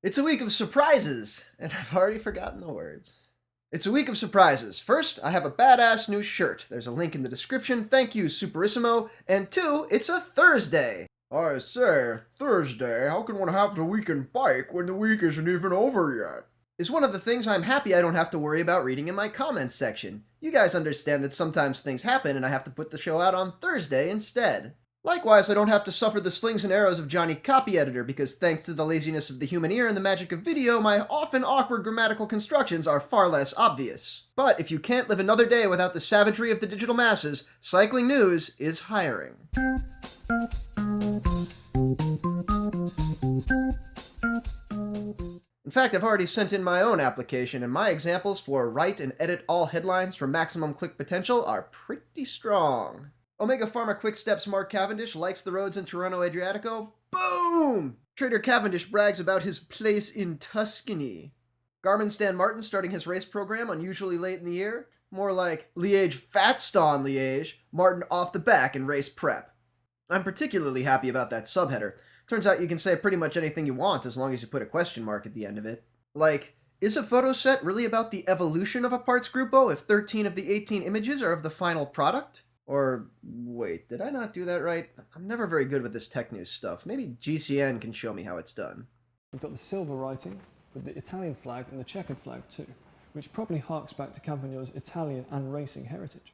It's a week of surprises, and I've already forgotten the words. It's a week of surprises. First, I have a badass new shirt. There's a link in the description. Thank you, Superissimo. And two, it's a Thursday. I say, Thursday? How can one have the weekend bike when the week isn't even over yet? Is one of the things I'm happy I don't have to worry about reading in my comments section. You guys understand that sometimes things happen and I have to put the show out on Thursday instead. Likewise, I don't have to suffer the slings and arrows of Johnny Copy Editor because thanks to the laziness of the human ear and the magic of video, my often awkward grammatical constructions are far less obvious. But if you can't live another day without the savagery of the digital masses, Cycling News is hiring. In fact, I've already sent in my own application, and my examples for write and edit all headlines for maximum click potential are pretty strong. Omega Pharma Quick Steps Mark Cavendish likes the roads in Tirreno Adriatico. Boom! Trader Cavendish brags about his place in Tuscany. Garmin's Dan Martin starting his race program unusually late in the year. More like Liège-Bastogne Liège, Martin off the back in race prep. I'm particularly happy about that subheader. Turns out you can say pretty much anything you want as long as you put a question mark at the end of it. Like, is a photo set really about the evolution of a parts groupo if 13 of the 18 images are of the final product? Or, wait, did I not do that right? I'm never very good with this tech news stuff. Maybe GCN can show me how it's done. We've got the silver writing with the Italian flag and the checkered flag too, which probably harks back to Campagnol's Italian and racing heritage.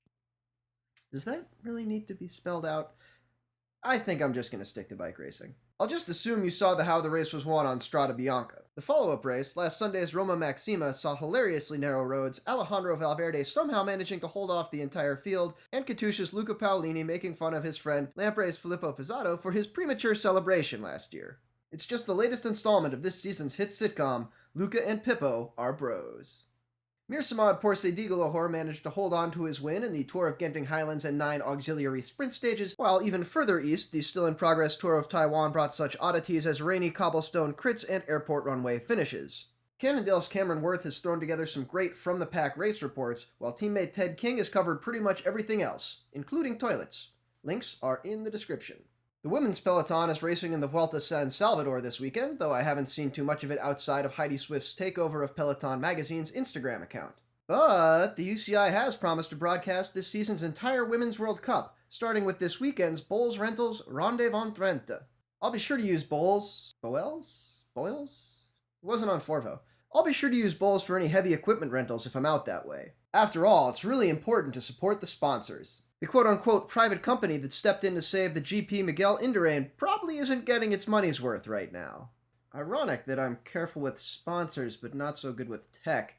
Does that really need to be spelled out? I think I'm just going to stick to bike racing. I'll just assume you saw how the race was won on Strada Bianca. The follow-up race, last Sunday's Roma Maxima, saw hilariously narrow roads, Alejandro Valverde somehow managing to hold off the entire field, and Katusha's Luca Paolini making fun of his friend Lampre's Filippo Pizzato for his premature celebration last year. It's just the latest installment of this season's hit sitcom, Luca and Pippo Are Bros. Mirsamad Porce-Digalahor managed to hold on to his win in the Tour of Genting Highlands and 9 auxiliary sprint stages, while even further east, the still-in-progress Tour of Taiwan brought such oddities as rainy cobblestone crits and airport runway finishes. Cannondale's Cameron Worth has thrown together some great from-the-pack race reports, while teammate Ted King has covered pretty much everything else, including toilets. Links are in the description. The women's peloton is racing in the Vuelta San Salvador this weekend, though I haven't seen too much of it outside of Heidi Swift's takeover of Peloton magazine's Instagram account. But the UCI has promised to broadcast this season's entire Women's World Cup, starting with this weekend's Boels Rentals Ronde van Drenthe. I'll be sure to use Boels? Boils? It wasn't on Forvo. I'll be sure to use Boels for any heavy equipment rentals if I'm out that way. After all, it's really important to support the sponsors. The quote-unquote private company that stepped in to save the GP Miguel Indurain probably isn't getting its money's worth right now. Ironic that I'm careful with sponsors but not so good with tech.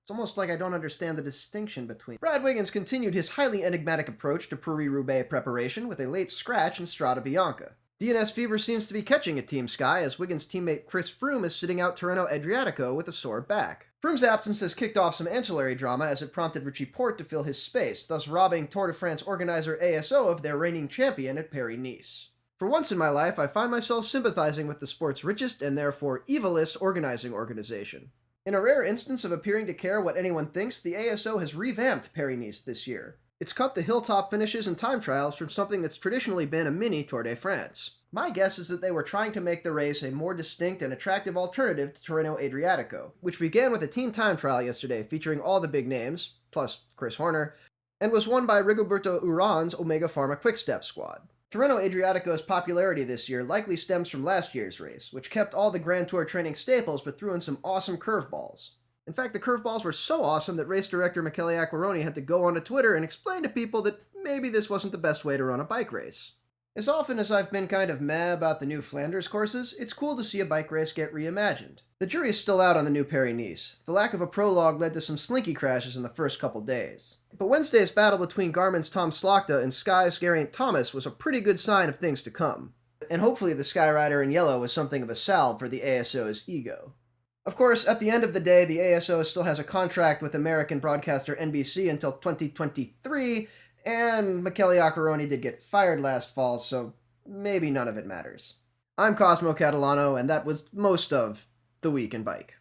It's almost like I don't understand the distinction between... Brad Wiggins continued his highly enigmatic approach to Paris-Roubaix preparation with a late scratch in Strada Bianca. DNS fever seems to be catching at Team Sky as Wiggins' teammate Chris Froome is sitting out Tirreno Adriatico with a sore back. Froome's absence has kicked off some ancillary drama as it prompted Richie Porte to fill his space, thus robbing Tour de France organizer ASO of their reigning champion at Paris-Nice. For once in my life, I find myself sympathizing with the sport's richest and therefore evilest organizing organization. In a rare instance of appearing to care what anyone thinks, the ASO has revamped Paris-Nice this year. It's cut the hilltop finishes and time trials from something that's traditionally been a mini Tour de France. My guess is that they were trying to make the race a more distinct and attractive alternative to Tirreno Adriatico, which began with a team time trial yesterday featuring all the big names, plus Chris Horner, and was won by Rigoberto Uran's Omega Pharma Quick-Step squad. Tirreno Adriatico's popularity this year likely stems from last year's race, which kept all the Grand Tour training staples but threw in some awesome curveballs. In fact, the curveballs were so awesome that race director Michele Acquaroni had to go onto Twitter and explain to people that maybe this wasn't the best way to run a bike race. As often as I've been kind of meh about the new Flanders courses, it's cool to see a bike race get reimagined. The jury's still out on the new Paris-Nice. The lack of a prologue led to some slinky crashes in the first couple days. But Wednesday's battle between Garmin's Tom Slachta and Sky's Geraint Thomas was a pretty good sign of things to come. And hopefully the Sky Rider in yellow was something of a salve for the ASO's ego. Of course, at the end of the day, the ASO still has a contract with American broadcaster NBC until 2023, and Michele Acquaroni did get fired last fall, so maybe none of it matters. I'm Cosmo Catalano, and that was most of The Week in Bike.